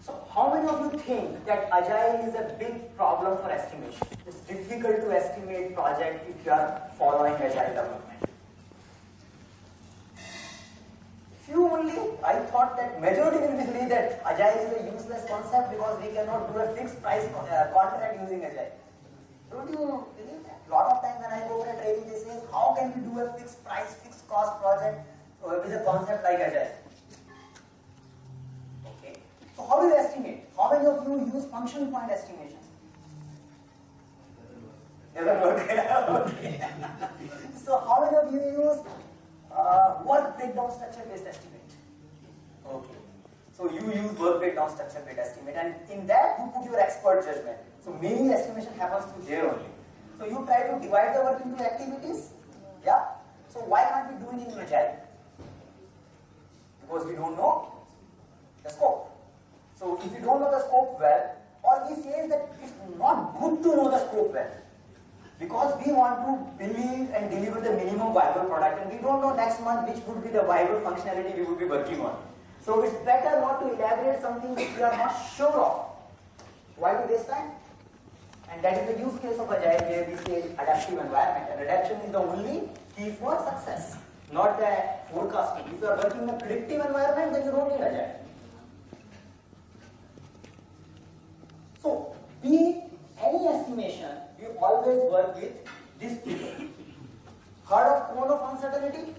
So how many of you think that Agile is a big problem for estimation? It's difficult to estimate project if you are following Agile development. Few only, I thought that majority will believe that Agile is a useless concept because we cannot do a fixed price contract using Agile. Don't you believe that? A lot of time when I go for a training, they say, how can we do a fixed price, fixed cost project with a concept like Agile? Okay. So how do you estimate? How many of you use function point estimation? Never worked. Okay. So how many of you use work breakdown structure based estimate? Okay. So you use work breakdown structure based estimate, and in that you put your expert judgment. So many estimation happens to there only. So you try to divide the work into activities. Yeah. So why can't we do it in Agile? Because we don't know the scope. So if you don't know the scope well, or he says that it's not good to know the scope well, because we want to believe and deliver the minimum viable product, and we don't know next month which would be the viable functionality we would be working on. So it's better not to elaborate something which we are not sure of. Why to waste time? And that is the use case of Agile, where we say adaptive environment. And adaptation is the only key for success, not the forecasting. If you are working in a predictive environment, then you don't need Agile. So, any estimation, you always work with this figure. Heard of cone of uncertainty?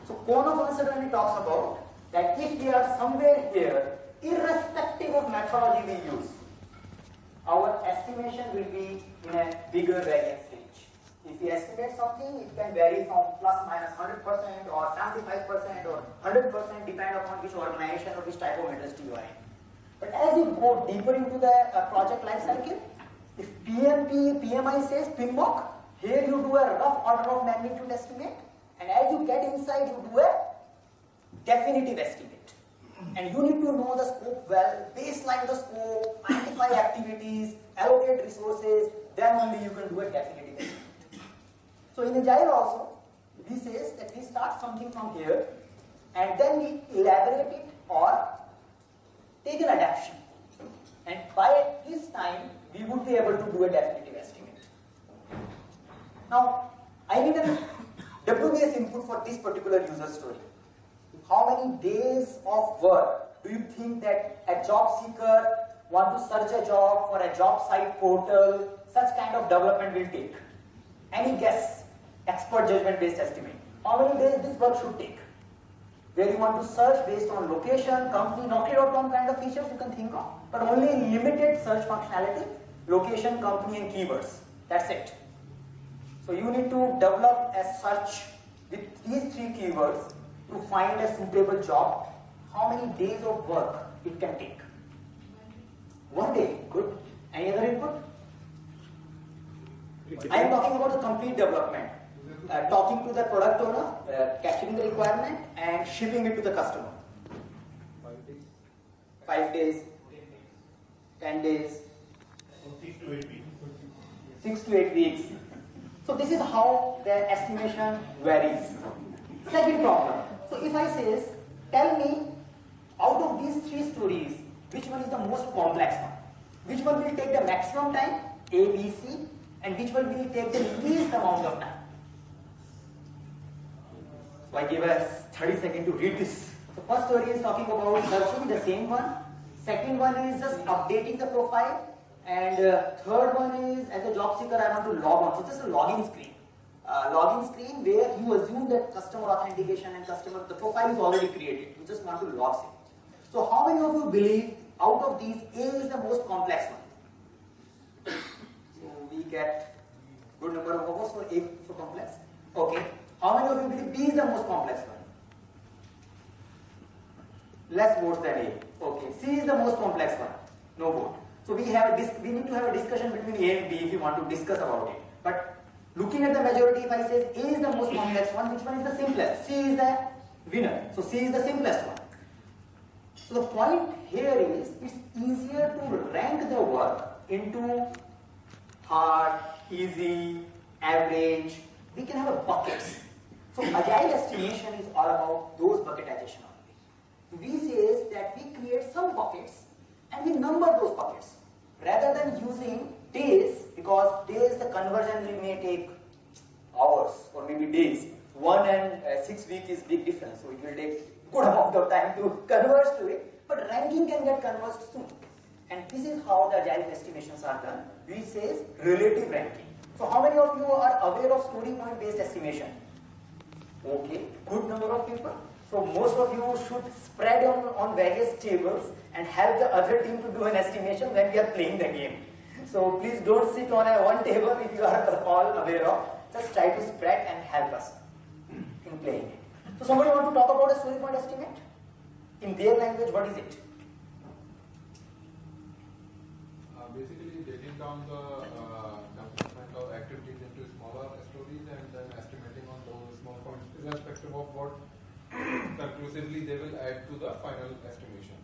So, cone of uncertainty talks about that if we are somewhere here, irrespective of methodology we use, our estimation will be in a bigger variance range. If we estimate something, it can vary from plus minus 100% or 75% or 100% depending upon which organization or which type of industry you are in. But as you go deeper into the project life cycle, if PMI says PMBOK, here you do a rough order of magnitude estimate, and as you get inside, you do a definitive estimate. And you need to know the scope well, baseline the scope, identify activities, allocate resources, then only you can do a definitive estimate. So in Agile also, we says that we start something from here, and then we elaborate it or take an adaptation. And by this time, we would be able to do a definitive estimate. Now, I need a WBS input for this particular user story. How many days of work do you think that a job seeker want to search a job for a job site portal, such kind of development will take? Any guess? Expert judgment based estimate. How many days this work should take? Where you want to search based on location, company, Naukri.com kind of features you can think of, but only limited search functionality, location, company and keywords. That's it. So you need to develop a search with these three keywords to find a suitable job. How many days of work it can take? 1 day. Good. Any other input? I am talking about the complete development. Talking to the product owner, capturing the requirement and shipping it to the customer. 5 days. 5 days. 10 days. 6 to 8 weeks. 6 to 8 weeks. So this is how the estimation varies. Second problem. So if I says, tell me out of these three stories, which one is the most complex one? Which one will take the maximum time, A, B, C, and which one will take the least amount of time? So I give us 30 seconds to read this. The first story is talking about searching, the same one. Second one is just updating the profile. And third one is, as a job seeker, I want to log on. So just a login screen. Login screen where you assume that customer authentication and the profile is already created. You just want to log in. So how many of you believe out of these A is the most complex one? So we get good number of votes for A for complex. Okay. How many of you believe B is the most complex one? Less votes than A. Okay. C is the most complex one. No vote. So we need to have a discussion between A and B if you want to discuss about it. But looking at the majority, if I say A is the most complex one, which one is the simplest? C is the winner. So C is the simplest one. So the point here is, it's easier to rank the work into hard, easy, average. We can have a buckets. So agile estimation is all about those bucketization only. V says that we create some buckets and we number those buckets rather than using days, because days the conversion may take hours or maybe days. 1 and 6 weeks is big difference, so it will take good amount of time to converge to it, but ranking can get converged soon. And this is how the agile estimations are done. We says relative ranking. So how many of you are aware of story point based estimation? Okay, good number of people. So most of you should spread on various tables and help the other team to do an estimation when we are playing the game. So please don't sit on one table if you are all aware of. Just try to spread and help us in playing it. So somebody want to talk about a story point estimate? In their language, what is it? Basically, breaking down the development of activities into smaller stories and then estimating on those small points, irrespective of what conclusively they will add to the final estimation.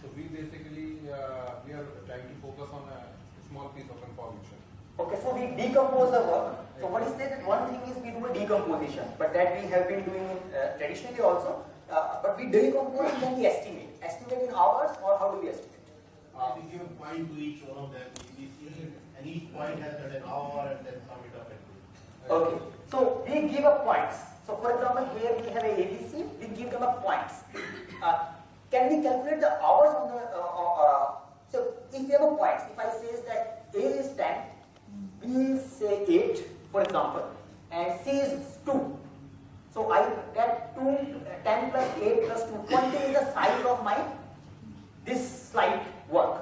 So we basically we are trying to focus on a small piece of information. Okay, so we decompose the work. So what is that? One thing is we do a decomposition, but that we have been doing traditionally also. But we decompose and then we estimate. Estimate in hours, or how do we estimate? We give a point to each one of them, and each point has got an hour, and then sum it up and do it. Okay, so we give up points. So for example, here we have a ABC, we give them a points. Can we calculate the hours on the, so if we have a points, if I say that A is 10, B is say 8, for example, and C is 2. So I get 10 plus 8 plus 2, 20 is the size of my, this slide work.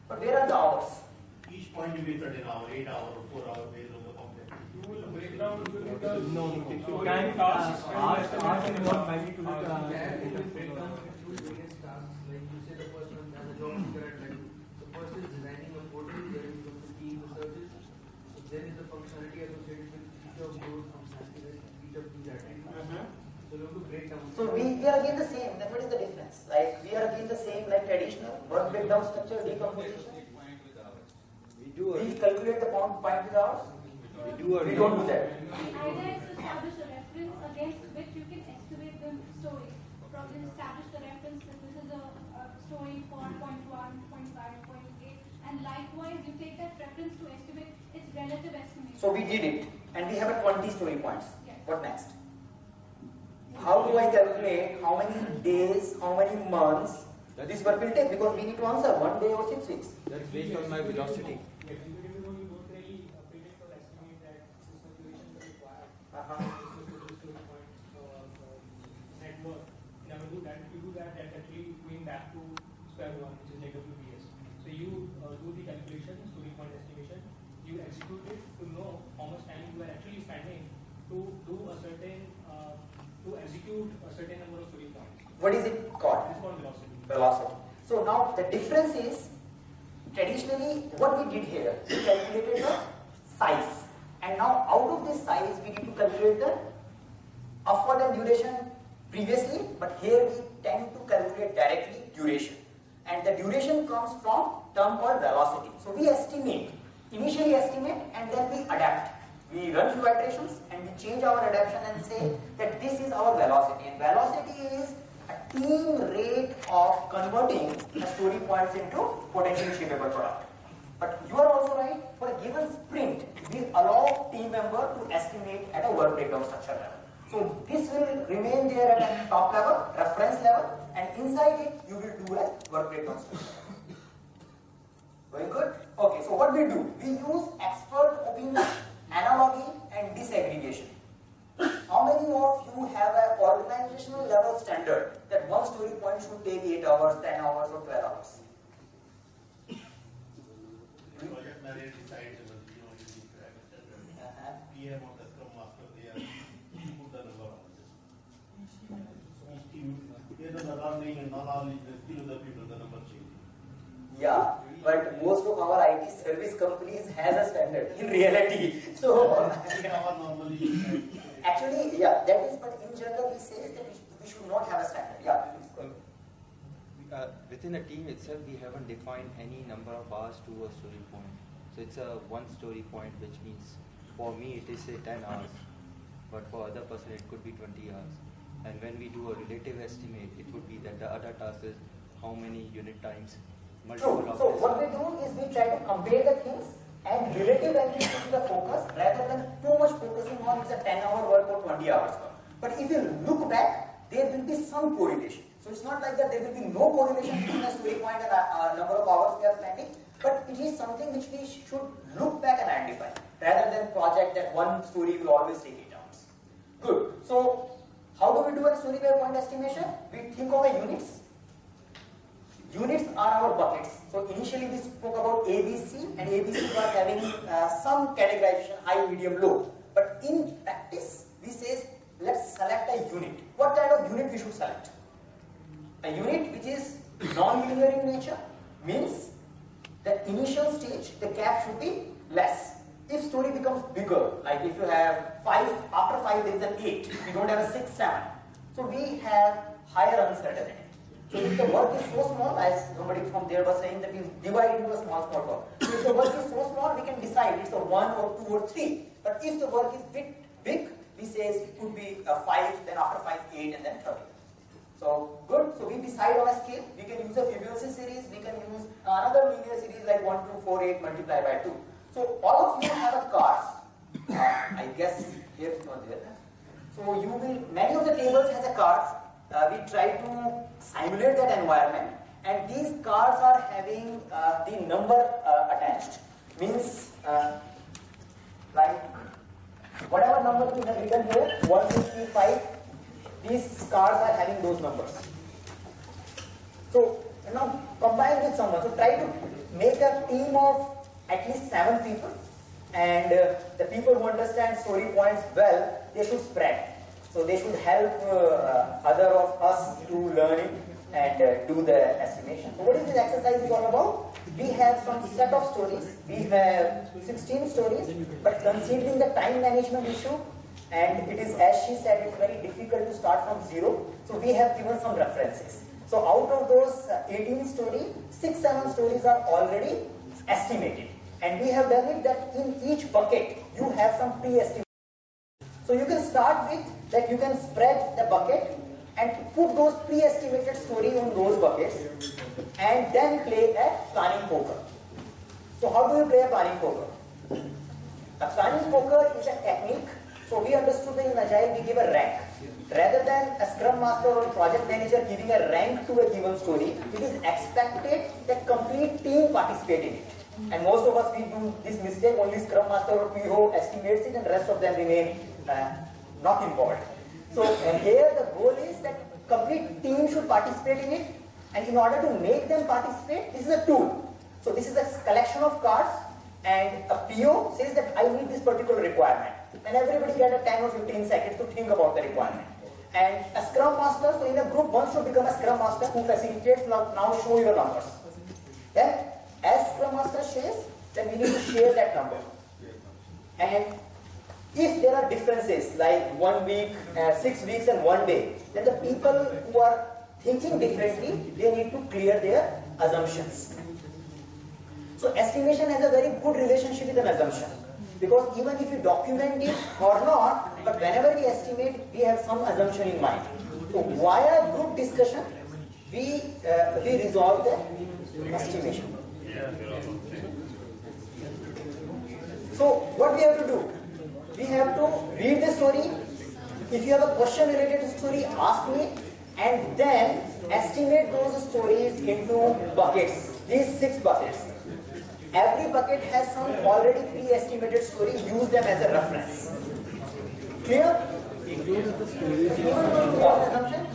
But where are the hours? Each point will be certain hour, 8 hour or 4 hour based on the complexity. You will break down you can ask in what magnitude various tasks, like you say the first one as a job seeker at like the first is designing a portal, then is going to key the searches, so then is the functionality associated with each of those functionalities, each of these activities. So we have to break down. So we are again the same. Then what is the difference? Like we are again the same like traditional work breakdown structure decomposition. We calculate the point with hours. We don't do that. Idea is to establish a reference against which you can estimate the story. Probably establish the reference that this is a story for point 1, point 5, point 8, and likewise you take that reference to estimate its relative estimation. So we did it, and we have a 20 story points. Yes. What next? How do I calculate how many days, how many months this work will take? Because we need to answer 1 day or 6 weeks. That's based on my velocity. Network. In order to do that, if you do that, that's actually going back to square one, which is AWS. So you do the calculation, story point estimation, you execute it to know how much time you are actually spending to do a certain, to execute a certain number of story points. What is it called? This is called velocity. Velocity. So now the difference is, traditionally what we did here, we calculated the size, and now out of this size we need to calculate the upward and duration previously, but here we tend to calculate directly duration, and the duration comes from term called velocity. So we estimate, initially estimate, and then we adapt. We run few iterations and we change our adaptation and say that this is our velocity, and velocity is a team rate of converting the story points into potentially shippable product. But you are also right, for a given sprint, we allow team member to estimate at a work breakdown structure level. So this will remain there at a top level, reference level, and inside it you will do a work breakdown structure. Very good? Okay, so what we do? We use expert opinion, analogy, and disaggregation. How many of you have an organizational level standard that one story point should take 8 hours, 10 hours, or 12 hours? Project manager decides, you need to have a standard. PM or the Scrum Master, he put the number on this. Each team, either the learning and non-learning, still the people, the number change. Yeah, but most of our IT service companies has a standard in reality. So Normally, actually, yeah, that is. But in general, we say that we should not have a standard. Yeah. Within a team itself, we haven't defined any number of hours to a story point. So it's a one story point, which means for me it is say 10 hours, but for other person it could be 20 hours. And when we do a relative estimate, it would be that the other task is how many unit times, multiple True. of So this. what we do is we try to compare the things and relative value should be the focus rather than too much focusing on it's a 10-hour work or 20 hours work. But if you look back, there will be some correlation. So it's not like that there will be no correlation between the story point and number of hours we are spending, but it is something which we should look back and identify rather than project that one story will always take 8 hours. Good. So how do we do a story by point estimation? We think of a units. Units are our buckets. So initially we spoke about ABC and ABC was having some categorization, high, medium, low. But in practice, we say let's select a unit. What kind of unit we should select? A unit which is non-linear in nature means the initial stage, the gap should be less. If story becomes bigger, like if you have 5, after 5 there is an 8, we don't have a 6, 7. So we have higher uncertainty. So if the work is so small, as somebody from there was saying that we divide into a small work. So if the work is so small, we can decide it's a 1 or 2 or 3. But if the work is big, we say it could be a 5, then after 5, 8 and then 30. So good, so we decide on a scale. We can use a Fibonacci series, we can use another linear series like 1, 2, 4, 8 multiplied by 2. So all of you have a card. I guess here it's not there. So you will, many of the tables has a card. We try to simulate that environment, and these cards are having the number attached. Means like whatever number we have written here, 1, 2, 3, 5, these cards are having those numbers. So now combine with someone. So try to make a team of at least 7 people, and the people who understand story points well, they should spread. So they should help other of us to learn it and do the estimation. So what is this exercise is all about? We have some set of stories. We have 16 stories, but considering the time management issue, and it is, as she said, it's very difficult to start from zero. So we have given some references. So out of those 18 stories, 6, 7 stories are already estimated. And we have done it that in each bucket, you have some pre-estimation. So you can start with that you can spread the bucket and put those pre-estimated stories on those buckets and then play a planning poker. So how do you play a planning poker? A planning poker is a technique. So we understood that in Agile we give a rank. Rather than a scrum master or project manager giving a rank to a given story, it is expected that complete team participate in it. And most of us, we do this mistake, only scrum master or PO estimates it and the rest of them remain not involved. So here the goal is that complete team should participate in it, and in order to make them participate, this is a tool. So this is a collection of cards, and a PO says that I need this particular requirement, and everybody get a 10 or 15 seconds to think about the requirement. And a scrum master, so in a group, one should become a scrum master who facilitates, now show your numbers. Then as scrum master says, then we need to share that number. And if there are differences like 1 week, 6 weeks and 1 day, then the people who are thinking differently, they need to clear their assumptions. So estimation has a very good relationship with an assumption, because even if you document it or not, but whenever we estimate, we have some assumption in mind. So via group discussion, we resolve the estimation. So what we have to do? We have to read the story. If you have a question related to the story, ask me, and then estimate those stories into buckets. These 6 buckets. Every bucket has some already pre-estimated story. Use them as a reference. Clear? Included the story.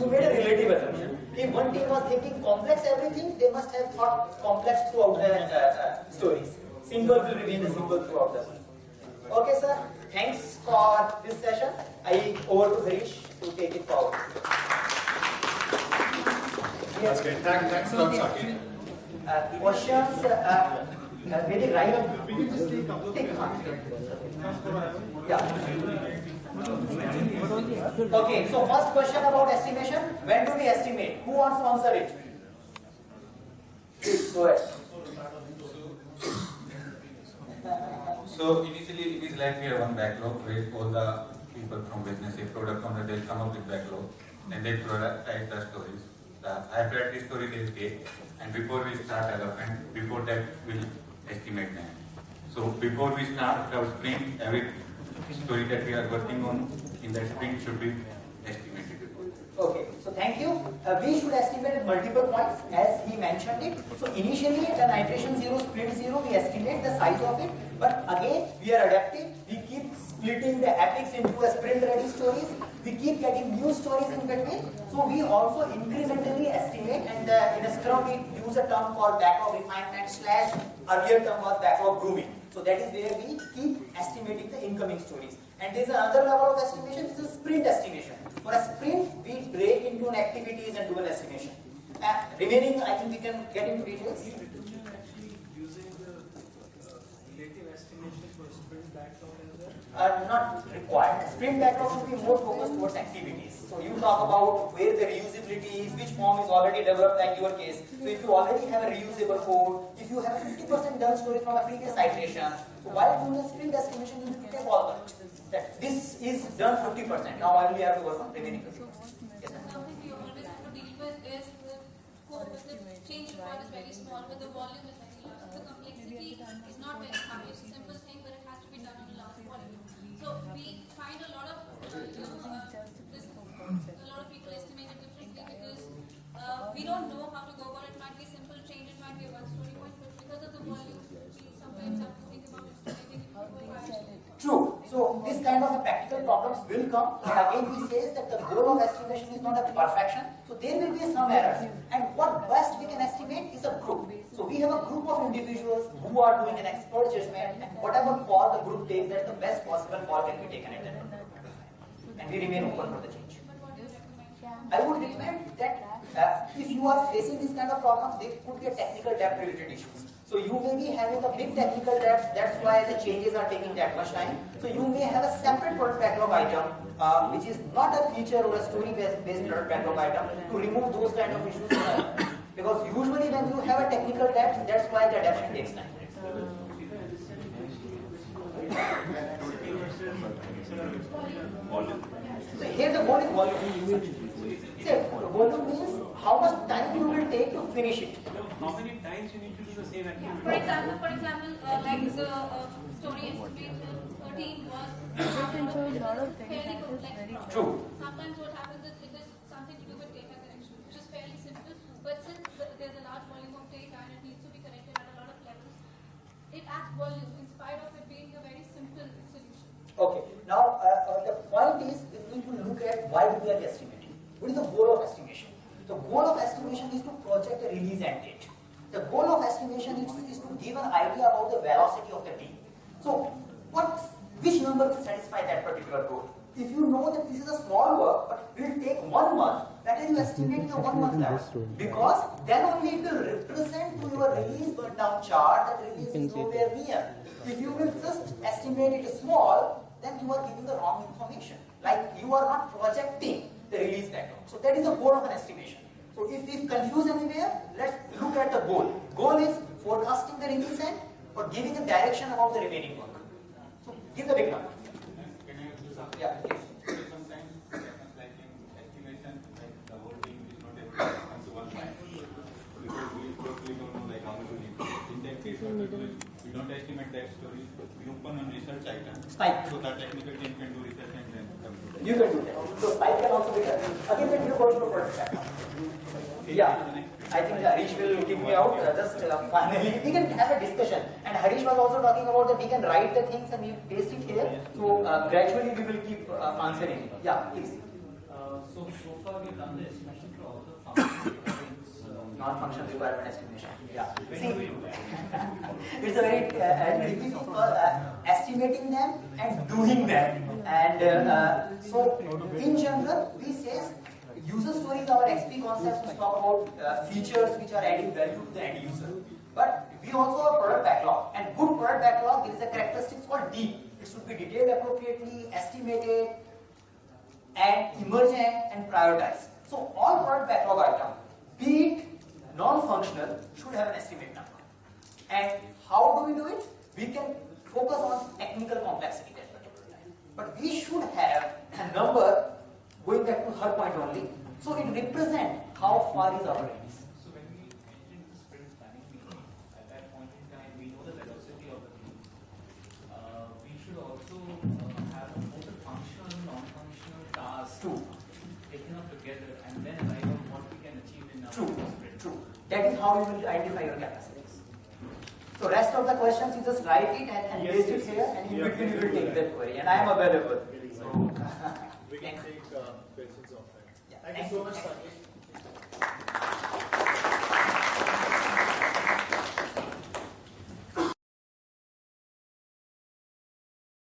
You made a relative assumption. If one team was thinking complex everything, they must have thought complex throughout the stories. Simple will remain the simple throughout the. Okay, sir. Thanks for this session. I over to Harish to take it forward. That's great. Thanks a lot, Saket. Questions? Very right. We can just take a couple of Yeah. Okay, so first question about estimation. When do we estimate? Who wants to answer it? Please go ahead. So initially it is like we have one backlog where all the people from business, a product owner, they'll come up with backlog. then they prioritize the stories. The high priority story they take, and before we start development, before that we'll estimate them. So before we start our sprint, every story that we are working on in that sprint should be estimated. Okay, so thank you. We should estimate at multiple points as he mentioned it. So initially at an iteration 0, sprint 0, we estimate the size of it. But again, we are adaptive. We keep splitting the epics into a sprint ready stories. We keep getting new stories in between. So we also incrementally estimate, and in a Scrum we use a term called backlog refinement / earlier term was backlog grooming. So that is where we keep estimating the incoming stories. And there is another level of estimation, which is sprint estimation. For a sprint, we break into an activities and do an estimation. Remaining, I think we can get into details. Actually using the relative estimation for sprint backlog as well? Not required. Sprint backlog should be more focused towards activities. So you talk about where the reusability is, which form is already developed like your case. So if you already have a reusable code, if you have 50% done story from a previous iteration, so while doing a sprint estimation, you need to take all that this is done 50%. Now I only have to work on remaining 50%. Yes, ma'am. Something you always have to deal with is the code, the change required is very small, but the volume is very large. So the complexity is not very high. It's a simple thing, but it has to be done on a large volume. So we find a lot of a lot of people estimate it differently because we don't know how to go about it. It might be simple change, it might be one story point, but because of the volume, we sometimes have to think about estimating it before we actually. True. So this kind of a practical problems will come. And again, he says that the goal of estimation is not a perfection. So there will be some errors. And what best we can estimate is a group. So we have a group of individuals who are doing an expert judgment, and whatever call the group takes, that's the best possible call can be taken at that point. And we remain open for the change. I would recommend that if you are facing this kind of problems, there could be a technical debt related issues. So you may be having a big technical debt, that's why the changes are taking that much time. So you may have a separate product backlog item, which is not a feature or a story-based product backlog item, to remove those kind of issues. Because usually when you have a technical debt, that's why the adaptation takes time. So here the goal is volume. So volume means how much time you will take to finish it. How many times you need to do the same activity? For example, like the story estimate 13 was fairly complex. True. Sometimes what happens is it is something to do with data correction, which is fairly simple. But since there's a large volume of data and it needs to be corrected at a lot of levels, it adds volume in spite of it being a very simple solution. Okay. Now the point is we need to look at why we are estimating. What is the goal of estimation? The goal of estimation is to project a release end date. The goal of estimation is to give an idea about the velocity of the team. So, which number will satisfy that particular goal? If you know that this is a small work, but will take 1 month, better you estimate the 1 month level. Because then only it will represent to your release burn down chart that release is nowhere near. If you will just estimate it small, then you are giving the wrong information. Like you are not projecting the release backlog. So that is the goal of an estimation. So if confused anywhere, let's look at the goal. Goal is forecasting the release end or giving a direction about the remaining work. So give the big number. Can I do something? Yeah, please. Sometimes like in estimation, like the whole team is not able to come to one time because we totally don't know like how much we need. In that case, what we do is we don't estimate that story. We open a research item. Spike. So that technical team can do research and then come to that. You can do that. So Spike can also be done. Again, the new version of product. Yeah, I think Harish will kick me out. Finally, we can have a discussion. And Harish was also talking about that we can write the things and we paste it here. So gradually we will keep answering. Yeah, please. So far we've done the estimation for all the functions. Non-function requirement estimation. Yeah. See, it's a very tricky thing for estimating them and doing them. And so, in general, we say user stories are our XP concepts which talk about features which are adding value to the end user. But we also have product backlog, and good product backlog is a characteristic called deep. It should be detailed appropriately, estimated, and emergent and prioritized. So all product backlog items, be it non-functional, should have an estimate number. And how do we do it? We can focus on technical complexity at that particular time. But we should have a number going back to third point only. So it represents how far is our range. So when we enter into the sprint planning meeting, at that point in time, we know the velocity of the team. We should also have both the functional and non-functional tasks taken up together and then arrive at what we can achieve in our sprint. True. That is how you will identify your capacities. So rest of the questions, you just write it and paste it here, and in between you will take that query, and I am available. So We can take questions offline. Yeah. Thank you so much, Sakesh.